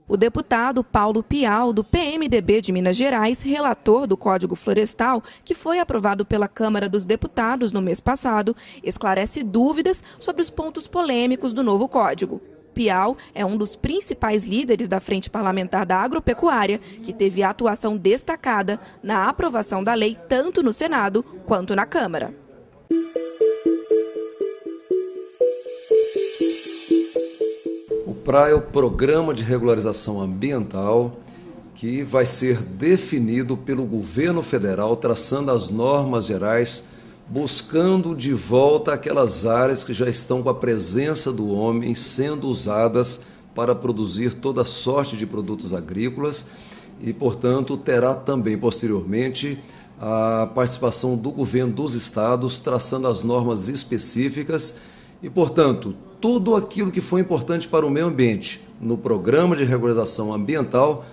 O deputado Paulo Pial, do PMDB de Minas Gerais, relator do Código Florestal, que foi aprovado pela Câmara dos Deputados no mês passado, esclarece dúvidas sobre os pontos polêmicos do novo código. Pial é um dos principais líderes da Frente Parlamentar da Agropecuária, que teve atuação destacada na aprovação da lei tanto no Senado quanto na Câmara. O PRA é o Programa de Regularização Ambiental, que vai ser definido pelo governo federal, traçando as normas gerais, buscando de volta aquelas áreas que já estão com a presença do homem sendo usadas para produzir toda sorte de produtos agrícolas e, portanto, terá também, posteriormente, a participação do governo dos estados, traçando as normas específicas e, portanto, tudo aquilo que foi importante para o meio ambiente no Programa de Regularização Ambiental,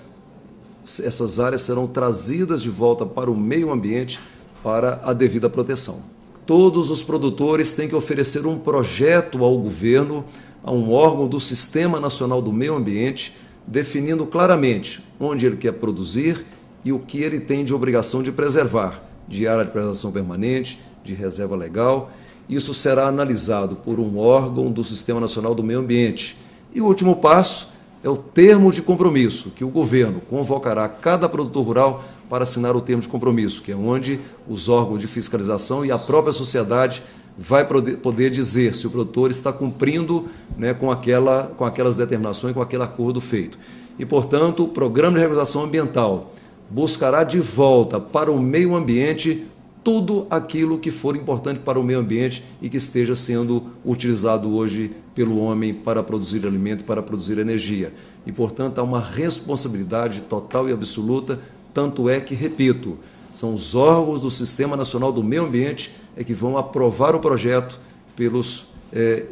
essas áreas serão trazidas de volta para o meio ambiente para a devida proteção. Todos os produtores têm que oferecer um projeto ao governo, a um órgão do Sistema Nacional do Meio Ambiente, definindo claramente onde ele quer produzir e o que ele tem de obrigação de preservar, de área de preservação permanente, de reserva legal. Isso será analisado por um órgão do Sistema Nacional do Meio Ambiente. E o último passo é o termo de compromisso, que o governo convocará cada produtor rural para assinar o termo de compromisso, que é onde os órgãos de fiscalização e a própria sociedade vai poder dizer se o produtor está cumprindo, né, com aquelas determinações, com aquele acordo feito. E, portanto, o Programa de Regularização Ambiental buscará de volta para o meio ambiente tudo aquilo que for importante para o meio ambiente e que esteja sendo utilizado hoje pelo homem para produzir alimento e para produzir energia. E, portanto, há uma responsabilidade total e absoluta, tanto é que, repito, são os órgãos do Sistema Nacional do Meio Ambiente que vão aprovar o projeto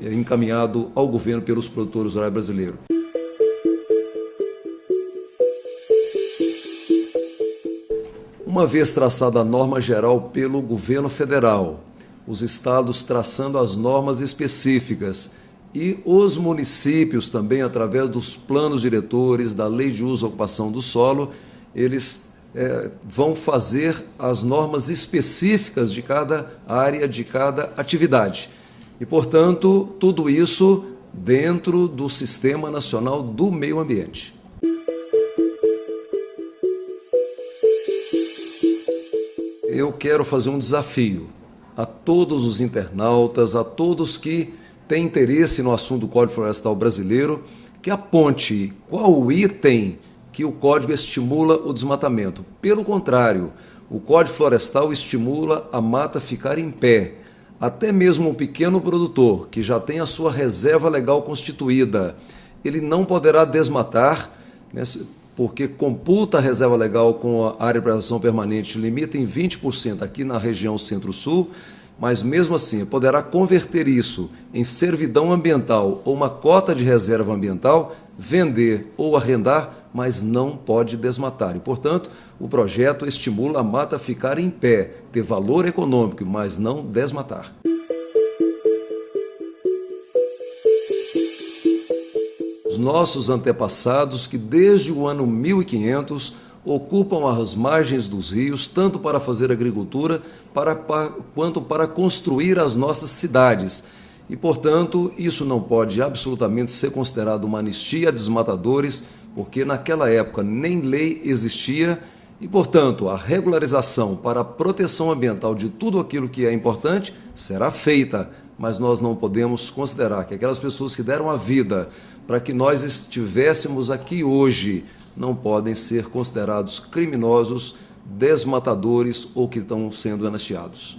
encaminhado ao governo pelos produtores rurais brasileiros. Uma vez traçada a norma geral pelo governo federal, os estados traçando as normas específicas e os municípios também, através dos planos diretores, da lei de uso e ocupação do solo, eles vão fazer as normas específicas de cada área, de cada atividade. E, portanto, tudo isso dentro do Sistema Nacional do Meio Ambiente. Eu quero fazer um desafio a todos os internautas, a todos que têm interesse no assunto do Código Florestal brasileiro, que aponte qual o item que o Código estimula o desmatamento. Pelo contrário, o Código Florestal estimula a mata ficar em pé. Até mesmo um pequeno produtor que já tem a sua reserva legal constituída, ele não poderá desmatar, né, porque computa a reserva legal com a área de preservação permanente, limita em 20% aqui na região Centro-Sul, mas mesmo assim poderá converter isso em servidão ambiental ou uma cota de reserva ambiental, vender ou arrendar, mas não pode desmatar. E, portanto, o projeto estimula a mata a ficar em pé, ter valor econômico, mas não desmatar. Os nossos antepassados, que desde o ano 1500 ocupam as margens dos rios, tanto para fazer agricultura quanto para construir as nossas cidades. E, portanto, isso não pode absolutamente ser considerado uma anistia a desmatadores, porque naquela época nem lei existia e, portanto, a regularização para a proteção ambiental de tudo aquilo que é importante será feita, mas nós não podemos considerar que aquelas pessoas que deram a vida para que nós estivéssemos aqui hoje não podem ser considerados criminosos, desmatadores ou que estão sendo anistiados.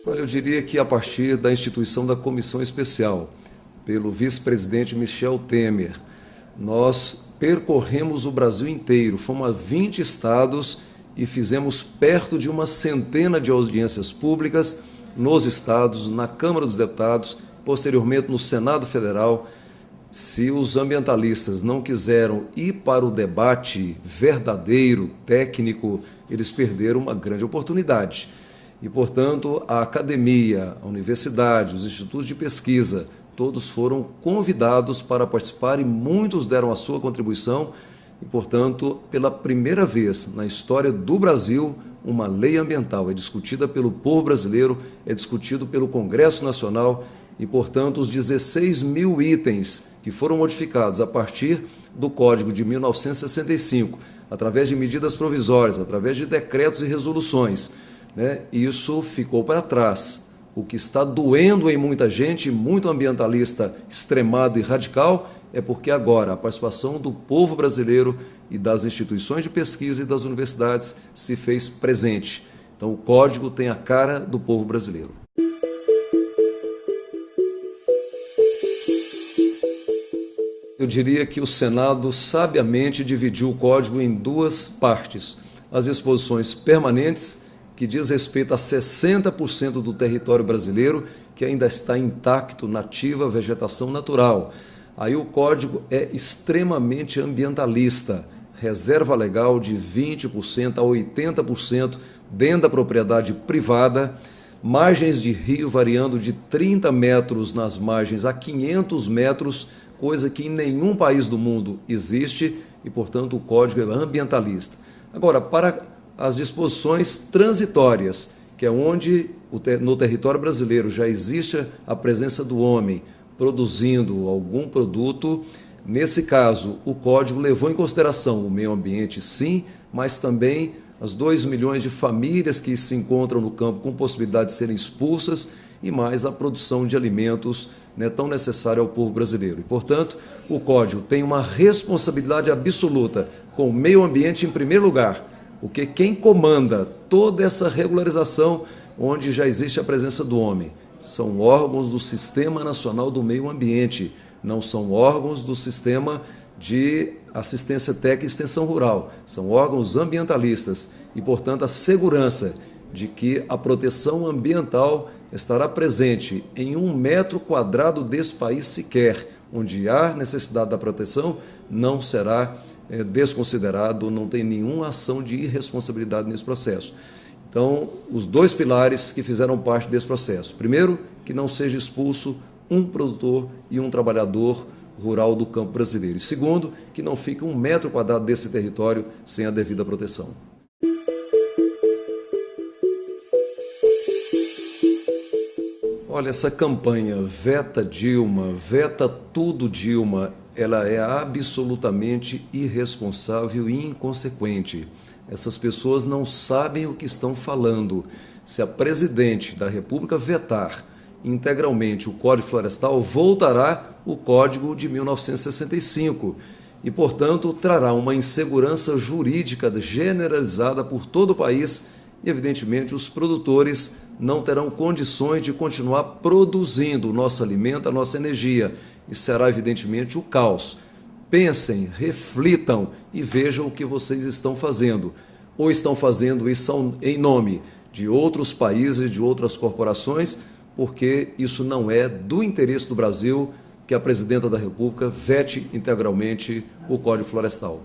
Olha, eu diria que a partir da instituição da Comissão Especial, pelo vice-presidente Michel Temer, nós percorremos o Brasil inteiro, fomos a 20 estados e fizemos perto de uma centena de audiências públicas nos estados, na Câmara dos Deputados, posteriormente no Senado Federal. Se os ambientalistas não quiseram ir para o debate verdadeiro, técnico, eles perderam uma grande oportunidade. E, portanto, a academia, a universidade, os institutos de pesquisa, todos foram convidados para participar e muitos deram a sua contribuição. E, portanto, pela primeira vez na história do Brasil, uma lei ambiental é discutida pelo povo brasileiro, é discutido pelo Congresso Nacional e, portanto, os 16 mil itens que foram modificados a partir do Código de 1965, através de medidas provisórias, através de decretos e resoluções, né, isso ficou para trás. O que está doendo em muita gente, muito ambientalista extremado e radical, é porque agora a participação do povo brasileiro e das instituições de pesquisa e das universidades se fez presente. Então, o Código tem a cara do povo brasileiro. Eu diria que o Senado sabiamente dividiu o Código em duas partes. As disposições permanentes, que diz respeito a 60% do território brasileiro, que ainda está intacto, nativa, vegetação natural. Aí o Código é extremamente ambientalista, reserva legal de 20% a 80% dentro da propriedade privada, margens de rio variando de 30 metros nas margens a 500 metros, coisa que em nenhum país do mundo existe e, portanto, o Código é ambientalista. Agora, para as disposições transitórias, que é onde no território brasileiro já existe a presença do homem produzindo algum produto, nesse caso, o Código levou em consideração o meio ambiente, sim, mas também as 2 milhões de famílias que se encontram no campo com possibilidade de serem expulsas e mais a produção de alimentos, né, tão necessária ao povo brasileiro. E, portanto, o Código tem uma responsabilidade absoluta com o meio ambiente em primeiro lugar, porque quem comanda toda essa regularização, onde já existe a presença do homem, são órgãos do Sistema Nacional do Meio Ambiente, não são órgãos do Sistema de Assistência Técnica e Extensão Rural, são órgãos ambientalistas e, portanto, a segurança de que a proteção ambiental estará presente em 1 metro quadrado desse país sequer, onde há necessidade da proteção, não será desconsiderado, não tem nenhuma ação de irresponsabilidade nesse processo. Então, os 2 pilares que fizeram parte desse processo. Primeiro, que não seja expulso um produtor e um trabalhador rural do campo brasileiro. E segundo, que não fique 1 metro quadrado desse território sem a devida proteção. Olha, essa campanha Veta Dilma, Veta Tudo Dilma, ela é absolutamente irresponsável e inconsequente. Essas pessoas não sabem o que estão falando. Se a presidente da República vetar integralmente o Código Florestal, voltará o Código de 1965 e, portanto, trará uma insegurança jurídica generalizada por todo o país e, evidentemente, os produtores não terão condições de continuar produzindo o nosso alimento, a nossa energia, e será, evidentemente, o caos. Pensem, reflitam e vejam o que vocês estão fazendo. Ou estão fazendo isso em nome de outros países, de outras corporações, porque isso não é do interesse do Brasil que a presidenta da República vete integralmente o Código Florestal.